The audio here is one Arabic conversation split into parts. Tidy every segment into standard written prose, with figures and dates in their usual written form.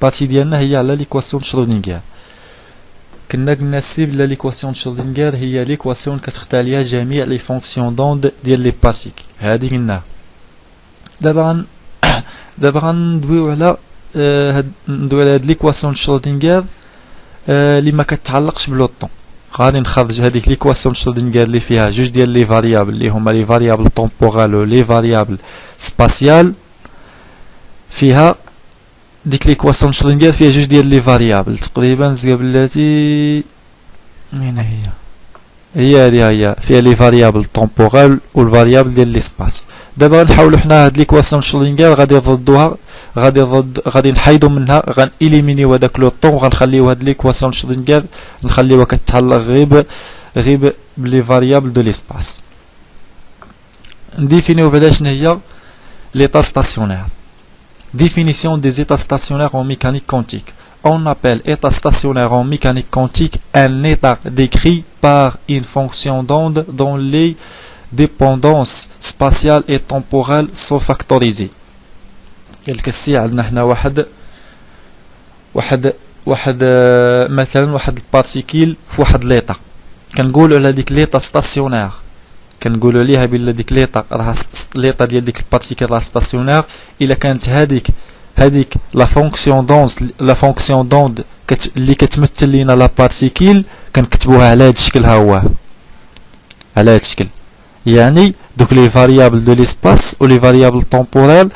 بارتي ديالنا هي على ليكواسيون شرودنجر. كنا قلنا سي بلا ليكواسيون شرودنجر هي ليكواسيون كتخدع ليها جميع لي فونكسيون دوند ديال لي بارتيكل. هادي قلنا دابا غندويو على هاد ليكواسيون شرودنجر اللي ما كتعلقش بلوطون. غادي نخرج هذيك ليكواسيون شرودنجر اللي فيها جوج ديال لي فاريابل اللي هما لي فاريابل طومبورال و لي فاريابل سباسيال. فيها ديك ليكواسيون شرودنجر فيها جوج ديال لي فاريابل تقريبا زكا بلاتي هنا هي هي فيها لي فاريابل طومبورال و الفاريابل ديال ليسباس. دابا غنحاولوا حنا هاد ليكواسيون شرودنجر غادي نردوها غادي نحيدو منها غان اليمينيو هذاك لو طون وغنخليو هاد ليكواسيون شرودنجر نخليوها كتعلق غير بلي فاريابل دو ليسباس. نديفينيو بعدا شنو هي l'état stationnaire. Définition des états stationnaires en mécanique quantique. On appelle état stationnaire en mécanique quantique un état décrit par une fonction d'onde dont les dépendances spatiales et temporelles sont factorisées. الكسي عندنا حنا مثلا واحد البارتيكيل في واحد ليطا كنقولوا على ديك ليطا ستاسيونير كنقولوا ليها بلا ديك ليطا راه ليطا ديال ديك البارتيكيل راه ستاسيونير. الا كانت هذيك لا فونكسيون دوند اللي كتمثل لينا لا بارتيكيل كنكتبوها على هذا الشكل. ها هو على هذا الشكل. يعني دوك لي فاريابل دو ليسباس و لي فاريابل طومبوريل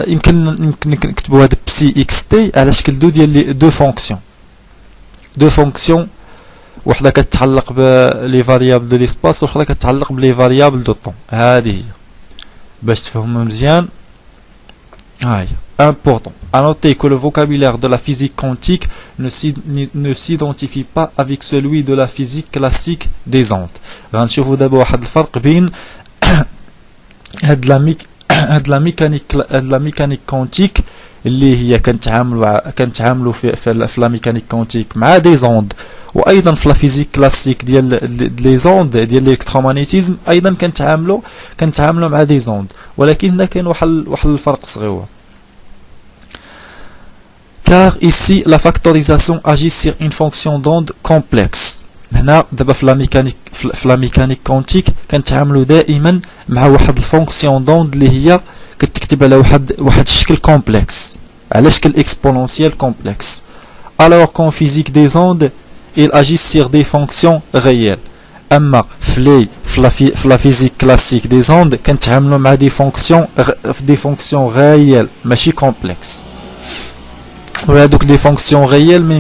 يمكن نكتبوا هذا بسي اكس تي على شكل دو فونكسيون وحده كتعلق بلي فاريابل دو ليسباس وحده كتعلق بلي فاريابل دو طون. هذه هي باش تفهموا مزيان. هاي important à noter que le vocabulaire de la physique quantique ne s'identifie pas avec celui de la physique classique des ondes. غنشوفوا دابا واحد الفرق بين هاد لا ميكانيك كونتيك اللي هي كنتعاملوا في لا ميكانيك كونتيك مع دي زوند، وايضا في لا فيزيك كلاسيك ديال لي زوند ديال الالكترومغنيتيزم ايضا كنتعاملوا مع دي زوند، ولكن هنا كاين واحد الفرق صغير. car ici la factorisation agit sur une fonction d'onde complexe. هنا دابا في لا ميكانيك كونتيك كنتعاملوا دائما مع واحد الفونكسيون دوند اللي هي كتكتب على واحد الشكل كومبلكس، على شكل اكسبونونسيال كومبلكس. alors qu'en physique des ondes il agit sur des fonctions réelles. اما في لا فيزيك كلاسيك دي زوند كنتعاملوا مع دي فونكسيون réelles ماشي كومبلكس. وهذوك دي فونكسيون غيال ما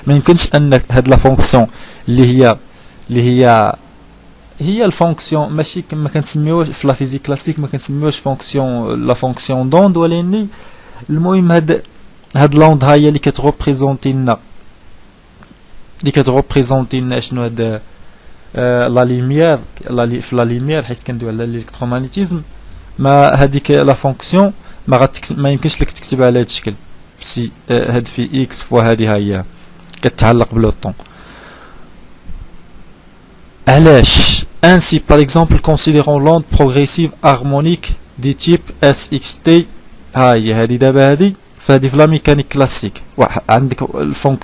يمكنش انك هاد لا فونكسيون اللي هي الفونكسيون ماشي كما كنسميوها في لا فيزيك كلاسيك، ما كنسميوهاش فونكسيون لا فونكسيون دوند، ولكن المهم هاد لوند هي اللي كتغوبريزونتي لنا شنو هاد لا ليميير في لا ليميير، حيت كندوي على الالكترومغنيتيزم. ما هذيك لا فونكسيون ما يمكنش لك تكتب على هذا الشكل سي هاد في اكس فوا هذه هي كتعلق بلوطون. علاش ainsi par exemple considérons l'onde progressive harmonique du type SXT. هذه دابا هذه فهذه في لا ميكانيك كلاسيك عندك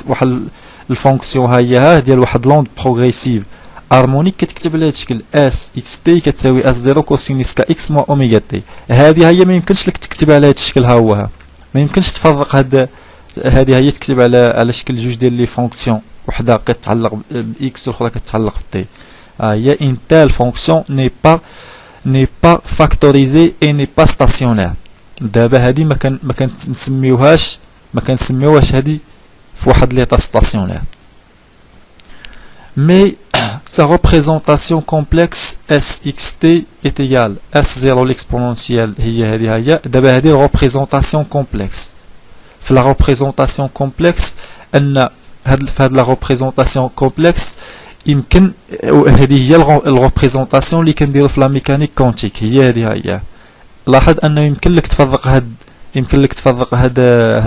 واحد الفونكسيون هي ديال واحد لوند بروغريسيف هارمونيك كتكتب على هذا الشكل اس اكس تي كتساوي اس 0 كوسينوس كا اكس موا اوميغا تي. هذه هي ما يمكنش لك تكتب على هذا الشكل. ها هو ما يمكنش تفرق هذه هي تكتب على شكل جوج ديال لي فونكسيون، وحده كتعلق باكس والاخرى كتعلق بتي. هي ان تال فونكسيون ني با فاكتوريزي اي ني با ستاسيونير. دابا هذه ما كنسميوهاش هذه في واحد ليطا ستاسيونير. Mais sa représentation complexe SXT est égale S0 l'exponentielle هي دابا هذه الريبريزونطاسيون كومبلكس. في لا ريبريزونطاسيون كومبلكس ان هاد لا ريبريزونطاسيون كومبلكس يمكن هذه هي الريبريزونطاسيون اللي كنديرو في لا ميكانيك كونتيك. هي لاحظ انه يمكن لك تفرق هاد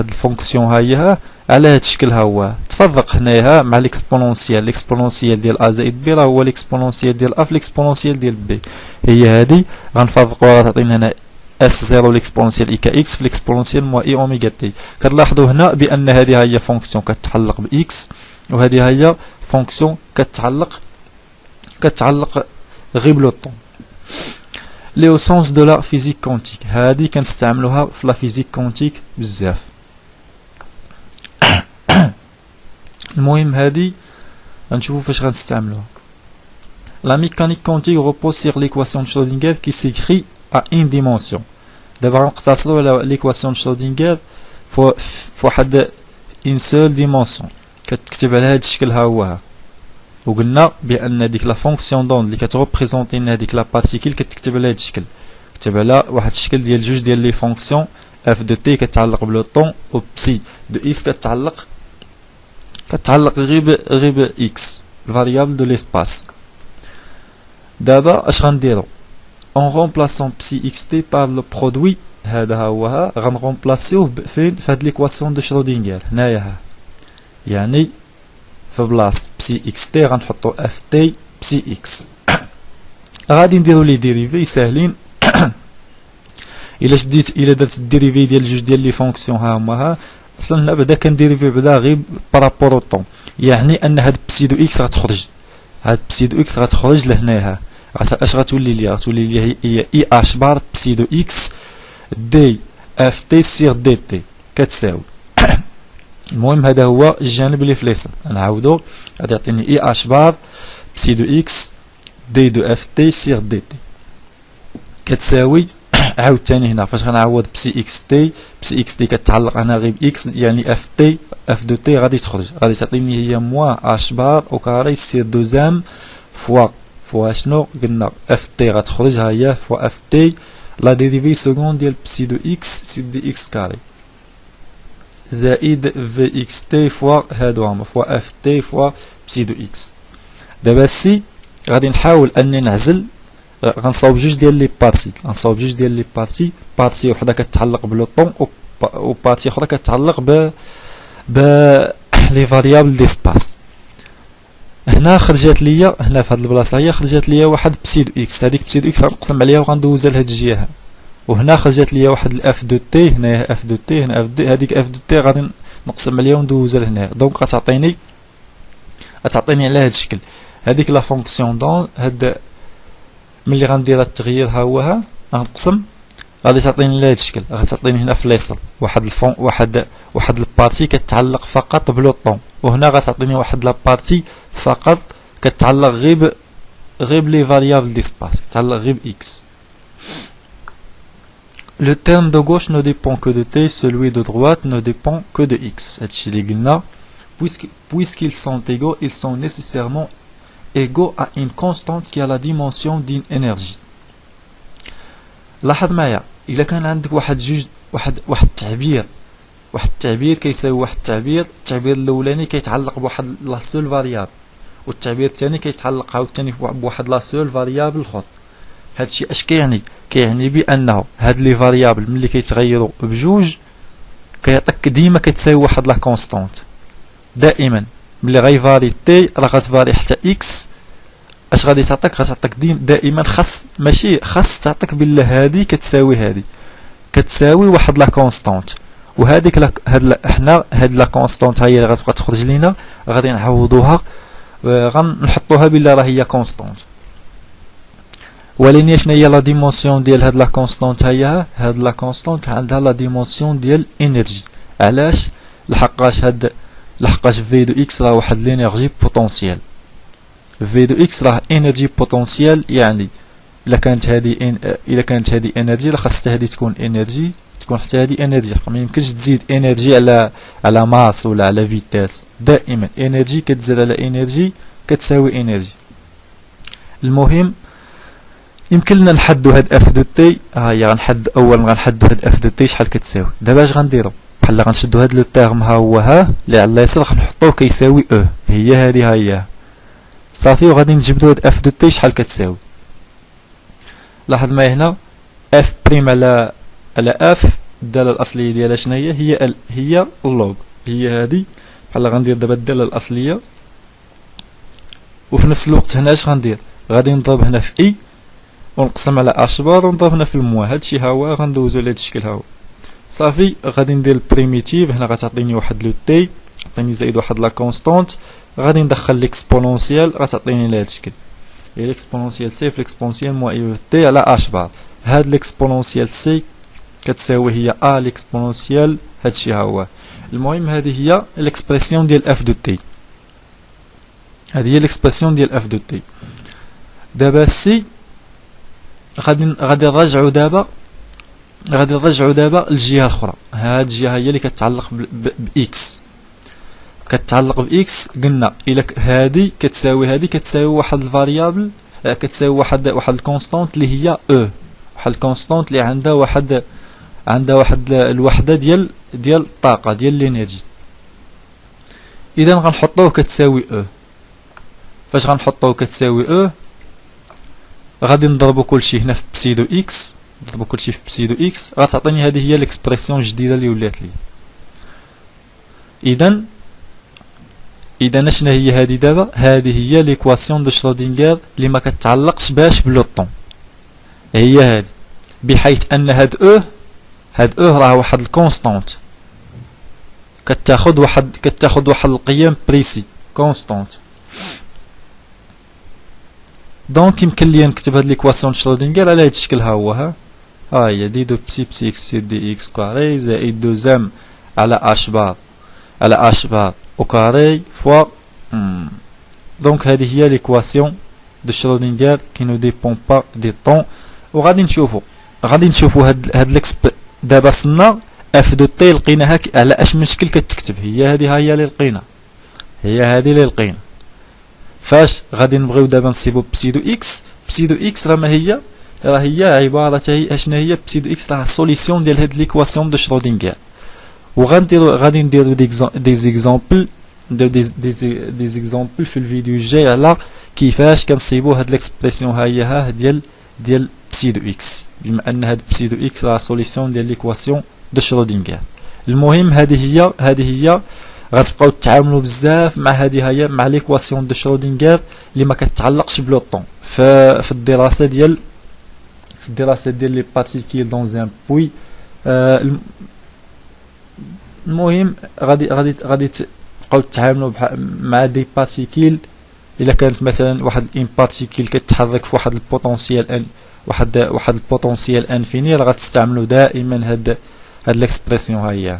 الفونكسيون هي على هذا الشكل. ها هو تفرق هنايا مع الاكسبونونسيال ديال ا زائد بي راه هو الاكسبونونسيال ديال ا في الاكسبونونسيال ديال بي. هي هذه غنفرقوها غتعطينا هنا اس 0 ليكسبونسيال اي كاكس في ليكسبونسيال موا اي اوميغا تي. كتلاحظوا هنا بان هذه هي فونكسيون كتعلق باكس وهذه هي فونكسيون كتعلق غير بلوطون. لي او سونس دو لا فيزيك كونتيك، هذه كنستعملوها في لا فيزيك كونتيك بزاف. المهم هذه غنشوفوا فاش غنستعملوها. La mécanique quantique repose sur l'équation de Schrödinger qui s'écrit à une dimension. D'abord نقتصروا على l'équation de Schrödinger في واحد une seule dimension. كتكتب على هذا الشكل ها هو، وقلنا بان ديك لا فونكسيون دون اللي كتريبريزونتي لنا ديك لا بارتيكل كتكتب على هذا الشكل، كتب على واحد الشكل ديال جوج ديال لي فونكسيون اف دو تي كتعلق بلو طون و بسي دو اكس كتعلق غير اكس الفاريابل دو ليسباس. دابا اش غنديرو اون رومبلاسون بسي اكس تي بار لو برودوي، هذا هو غنرومبلاسيوه فين في هاد ليكواسيون دو شرودينغر هنايا، يعني في بلاصه بسي اكس تي غنحطو اف تي بسي اكس. غادي نديرو لي ديريفي ساهلين. الا درت الديريفي ديال جوج ديال لي فونكسيون ها هما، ها اصلا بعدا كنديريفي بعدا غير بارابور او طون، يعني ان هاد بسيدو اكس غتخرج، هاد بسيدو اكس غتخرج لهنايا. اش غتولي ليا؟ غتولي ليا هي اي اش بار بسيدو اكس دي اف تي سير دي تي كتساوي. المهم هذا هو الجانب اللي في اليسار، نعاودو غادي يعطيني اي اش بار بسيدو اكس دي دو اف تي سير دي تي كتساوي. عاوتاني هنا فاش غنعوض بسي اكس تي، بسي اكس تي كتعلق هنا غير اكس، يعني اف تي اف دو تي غادي تخرج، غادي تعطيني هي موا اش بار او كاري سير دوزام فوا شنو قلنا اف تي غتخرج، ها هي فوا اف تي لا ديريفي سكوند ديال بسي دو اكس سي دي اكس كاري زائد في اكس تي فوا هادو هما فوا اف تي فوا بسي دو اكس. دابا سي غادي نحاول اني نعزل، غنصاوب جوج ديال لي بارتي، غنصاوب جوج ديال لي بارتي وحده كتعلق بلو طون و بارتي اخرى كتعلق ب لي فاريابل ديسباس. هنا خرجات ليا، هنا في هاد البلاصه هي خرجات ليا واحد بسيدو اكس، هذيك بسيدو اكس غنقسم عليها وغندوزها لهاد الجهه، وهنا خرجات ليا واحد الاف دو تي، هنايا اف دو تي، هنا اف دو، هذيك اف دو تي غادي نقسم عليها وندوزها لهنا، دونك غتعطيني على هاد الشكل. هذيك لا فونكسيون دون هاد ملي غندير التغيير ها هو، ها غنقسم غادي تعطيني لهاد الشكل، غتعطيني هنا في اليسار واحد الفون واحد البارتي كتعلق فقط بلو طون، وهنا غتعطيني واحد لا بارتي فقط كتعلق غير بلي فاريابل ديسباس، كتعلق غير اكس. Le terme de gauche ne dépend que de t, celui de droite ne dépend que de x. هادشي اللي قلنا، puisqu'ils sont égaux, ils sont nécessairement égaux à une constante qui a la dimension d'une énergie. لاحظ معايا، الا كان عندك واحد التعبير كيساوي واحد التعبير الاولاني كيتعلق بواحد لا سول فاريابل، والتعبير الثاني كيتعلق عاوتاني بواحد لا سول فاريابل اخر. هادشي اش كيعني بانه هاد لي فاريابل ملي كيتغيروا بجوج كيعطيك ديما كتساوي واحد لا كونستانت. دائما ملي غيفاري تي راه غتفاري حتى اكس، اش غادي تعطيك؟ غتعطيك دائما خاص تعطيك بلا هادي كتساوي واحد لا كونستانت، وهذيك حنا هاد لا كونستانت هي اللي غتبقى تخرج لينا، غادي نعوضوها غنحطوها بلا راه هي كونستانت. ولكن شنو هي لا ديمونسيون ديال هاد لا كونستانت؟ هاد لا كونستانت عندها لا ديمونسيون ديال انرجي. علاش؟ لحقاش في دو اكس راه واحد لينيرجي بوتونسيال، في دو اكس راه انرجي بوتونسيال، يعني الا كانت هذه انرجي راه خاصها هذه تكون انرجي، تكون حتى هذه انرجي. ما يمكنش تزيد انرجي على ماس ولا على فيتاس، دائما انرجي كتزاد على انرجي كتساوي انرجي. المهم يمكن لنا نحدوا هاد اف دو تي، هي غنحدوا هاد اف دو تي شحال كتساوي. دابا اش غنديرو؟ بحال غنشدوا هاد لو تيرم ها هو اللي على اليسار غنحطوه كيساوي او، هي هادي صافي، وغادي نجبدو هاد اف دو تي شحال كتساوي. لاحظ معايا هنا اف بريم على اف، الداله الاصليه ديالها شنو هي اللوغ، هي هادي. بحال غندير دابا الداله الاصليه، وفي نفس الوقت هنا اش غندير؟ غادي نضرب هنا في اي، ونقسم على اش بار ونضرب هنا في الموا. هادشي ها هو غندوزو لهاد الشكل ها هو صافي. غادي ندير البريميتيف هنا غتعطيني واحد لو تي عطيني زائد واحد لا كونستانت. غادي ندخل ليكسبونونسيال غتعطيني لهاد الشكل هي ليكسبونونسيال سي في ليكسبونونسيال موا اي تي على اش بار. هاد ليكسبونونسيال سي كتساوي هي ا ليكسبونونسيال هادشي ها هو. المهم هذه هي ليكسبرسيون ديال اف دو تي. هذه هي ليكسبرسيون ديال اف دو تي. دابا سي غادي نرجعو دابا للجهه الاخرى. هاد الجهه هي اللي كتعلق باكس كتعلق باكس. قلنا الا هادي كتساوي واحد الفاريابل كتساوي واحد الكونستانت اللي هي او. واحد الكونستانت اللي عندها واحد الوحده ديال الطاقه ديال الانرجي. اذا غنحطوه كتساوي او. فاش غنحطوه كتساوي او غادي نضربو كلشي هنا في بسيدو اكس. نضربو كلشي في بسيدو اكس غتعطيني هذه هي ليكسبرسيون الجديده اللي ولات لي. اذا شنو هي هذه دابا؟ هذه هي ليكواسيون دو شرودينغر اللي ما كتعلقش باش بلوطون. هي هذه بحيث ان هاد او راه واحد الكونستانت كتاخذ واحد القيم بريسي كونستانت. دونك يمكن لي نكتب هاد ليكواسيون شرودينغر على هاد الشكل ها هو. ها هي دي دو بسي اكس سي دي اكس كاري زائد دو زام على اش بار او كاري فوا. دونك هذه هي ليكواسيون دو شرودينغر كي نو ديبون با دي طون. وغادي نشوفو هاد دابا صلنا اف دو تي لقيناها على اش من شكل كتكتب. هي اللي لقينا. اللي لقينا. فاش غادي نبغيو دابا نصيبو بسيدو اكس راه هي عباره اشنا هي بسيدو اكس راه سوليسيون ديال هاد ليكواسيون دو شرودينغر. غادي نديرو دي زيكزامبل في الفيديو الجاي على كيفاش كنصيبو هاد ليكسبرسيون ها ديال بسيدو اكس، بما ان هاد بسيدو اكس راه سوليسيون ديال ليكواسيون دو شرودينغر. المهم هذه هي غتبقاو تتعاملوا بزاف مع هي مع ليكواسيون دو شرودينغر اللي ما كتعلقش بلوطون في الدراسه ديال لي بارتيكيل دون ان بوي. المهم غادي تبقاو تتعاملوا مع دي بارتيكيل. الا كانت مثلا واحد الان بارتيكيل كتحرك في واحد البوتونسيال واحد البوتونسيال انفيني، راه غتستعملوا دائما هاد ليكسبرسيون ها هي.